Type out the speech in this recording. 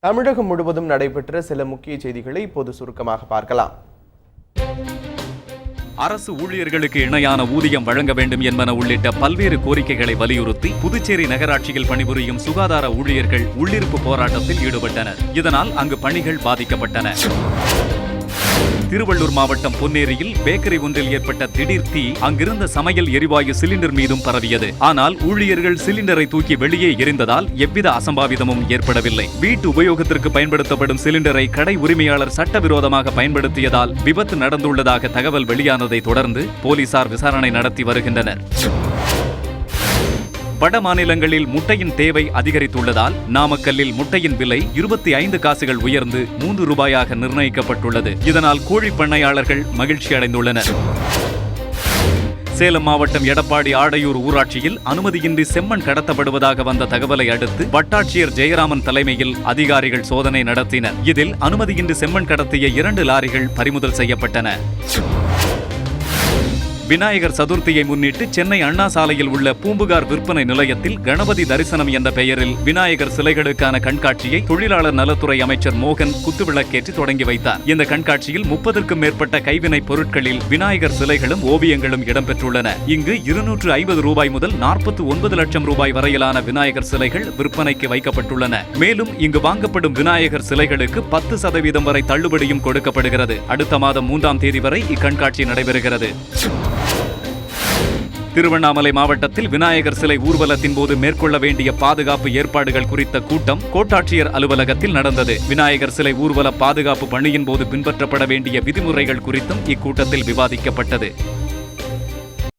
தமிழகம் முழுவதும் நடைபெற்ற சில முக்கிய செய்திகளை இப்போது சுருக்கமாக பார்க்கலாம். அரசு ஊழியர்களுக்கு இணையான ஊதியம் வழங்க வேண்டும் என்பன உள்ளிட்ட பல்வேறு கோரிக்கைகளை வலியுறுத்தி புதுச்சேரி நகராட்சியில் பணிபுரியும் சுகாதார ஊழியர்கள் உள்ளிருப்பு போராட்டத்தில் ஈடுபட்டனர். இதனால் அங்கு பணிகள் பாதிக்கப்பட்டன. திருவள்ளூர் மாவட்டம் பொன்னேரியில் பேக்கரி ஒன்றில் ஏற்பட்ட திடீர் தீ அங்கிருந்த சமையல் எரிவாயு சிலிண்டர் மீதும் பரவியது. ஆனால் ஊழியர்கள் சிலிண்டரை தூக்கி வெளியே எறிந்ததால் எவ்வித அசம்பாவிதமும் ஏற்படவில்லை. வீட்டு உபயோகத்திற்கு பயன்படுத்தப்படும் சிலிண்டரை கடை உரிமையாளர் சட்டவிரோதமாக பயன்படுத்தியதால் விபத்து நடந்துள்ளதாக தகவல் வெளியானதை தொடர்ந்து போலீசார் விசாரணை நடத்தி வருகின்றனர். வட மாநிலங்களில் முட்டையின் தேவை அதிகரித்துள்ளதால் நாமக்கல்லில் முட்டையின் விலை 25 காசுகள் உயர்ந்து 3 ரூபாயாக நிர்ணயிக்கப்பட்டுள்ளது. இதனால் கோழி பண்ணையாளர்கள் மகிழ்ச்சி அடைந்துள்ளனர். சேலம் மாவட்டம் எடப்பாடி ஆடையூர் ஊராட்சியில் அனுமதியின்றி செம்மண் கடத்தப்படுவதாக வந்த தகவலை அடுத்து வட்டாட்சியர் ஜெயராமன் தலைமையில் அதிகாரிகள் சோதனை நடத்தினர். இதில் அனுமதியின்றி செம்மண் கடத்திய 2 லாரிகள் பறிமுதல் செய்யப்பட்டன. விநாயகர் சதுர்த்தியை முன்னிட்டு சென்னை அண்ணா சாலையில் உள்ள பூம்புகார் விற்பனை நிலையத்தில் கணபதி தரிசனம் என்ற பெயரில் விநாயகர் சிலைகளுக்கான கண்காட்சியை தொழிலாளர் நலத்துறை அமைச்சர் மோகன் குத்துவிளக்கேற்றி தொடங்கி வைத்தார். இந்த கண்காட்சியில் 30க்கும் மேற்பட்ட கைவினை பொருட்களில் விநாயகர் சிலைகளும் ஓவியங்களும் இடம்பெற்றுள்ளன. இங்கு 250 ரூபாய் முதல் 49 லட்சம் ரூபாய் வரையிலான விநாயகர் சிலைகள் விற்பனைக்கு வைக்கப்பட்டுள்ளன. மேலும் இங்கு வாங்கப்படும் விநாயகர் சிலைகளுக்கு 10% வரை தள்ளுபடியும் கொடுக்கப்படுகிறது. அடுத்த மாதம் 3ஆம் தேதி வரை இக்கண்காட்சி நடைபெறுகிறது. திருவண்ணாமலை மாவட்டத்தில் விநாயகர் சிலை ஊர்வலத்தின் போது மேற்கொள்ள வேண்டிய பாதுகாப்பு ஏற்பாடுகள் குறித்த கூட்டம் கோட்டாட்சியர் அலுவலகத்தில் நடந்தது. விநாயகர் சிலை ஊர்வல பாதுகாப்பு பணியின் போது பின்பற்றப்பட வேண்டிய விதிமுறைகள் குறித்தும் இக்கூட்டத்தில் விவாதிக்கப்பட்டது.